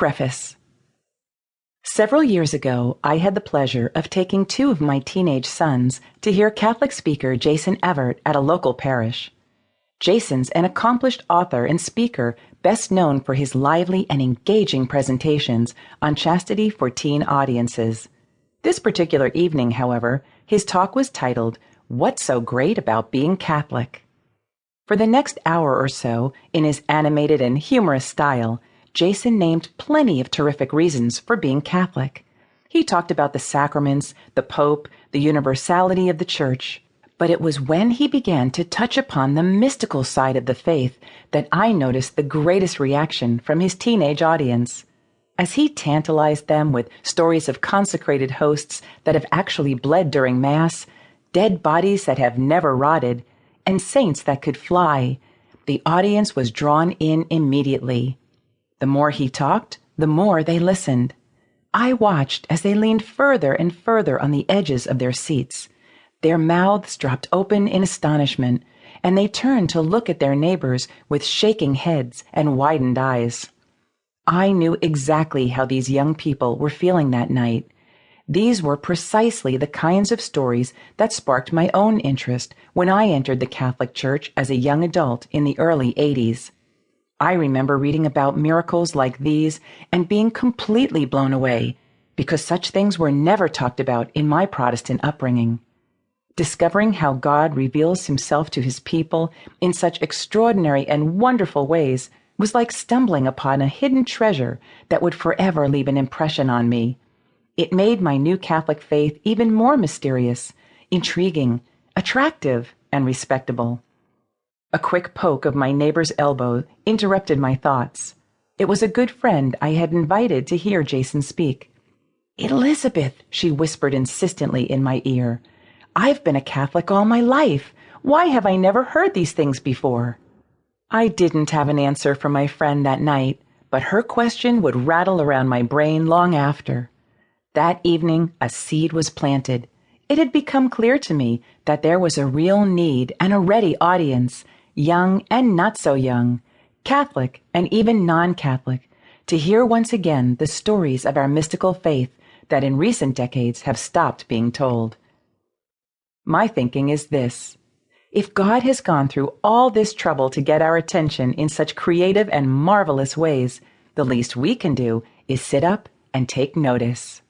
Preface. Several years ago, I had the pleasure of taking two of my teenage sons to hear Catholic speaker Jason Evert at a local parish. Jason's an accomplished author and speaker best known for his lively and engaging presentations on chastity for teen audiences. This particular evening, however, his talk was titled, "What's So Great About Being Catholic?" For the next hour or so, in his animated and humorous style, Jason named plenty of terrific reasons for being Catholic. He talked about the sacraments, the Pope, the universality of the Church. But it was when he began to touch upon the mystical side of the faith that I noticed the greatest reaction from his teenage audience. As he tantalized them with stories of consecrated hosts that have actually bled during Mass, dead bodies that have never rotted, and saints that could fly, the audience was drawn in immediately. The more he talked, the more they listened. I watched as they leaned further and further on the edges of their seats. Their mouths dropped open in astonishment, and they turned to look at their neighbors with shaking heads and widened eyes. I knew exactly how these young people were feeling that night. These were precisely the kinds of stories that sparked my own interest when I entered the Catholic Church as a young adult in the early 80s. I remember reading about miracles like these and being completely blown away because such things were never talked about in my Protestant upbringing. Discovering how God reveals himself to his people in such extraordinary and wonderful ways was like stumbling upon a hidden treasure that would forever leave an impression on me. It made my new Catholic faith even more mysterious, intriguing, attractive, and respectable. A quick poke of my neighbor's elbow interrupted my thoughts. It was a good friend I had invited to hear Jason speak. "Elizabeth," she whispered insistently in my ear, "I've been a Catholic all my life. Why have I never heard these things before?" I didn't have an answer for my friend that night, but her question would rattle around my brain long after. That evening, a seed was planted. It had become clear to me that there was a real need and a ready audience, young and not so young, Catholic and even non-Catholic, to hear once again the stories of our mystical faith that in recent decades have stopped being told. My thinking is this: if God has gone through all this trouble to get our attention in such creative and marvelous ways, the least we can do is sit up and take notice.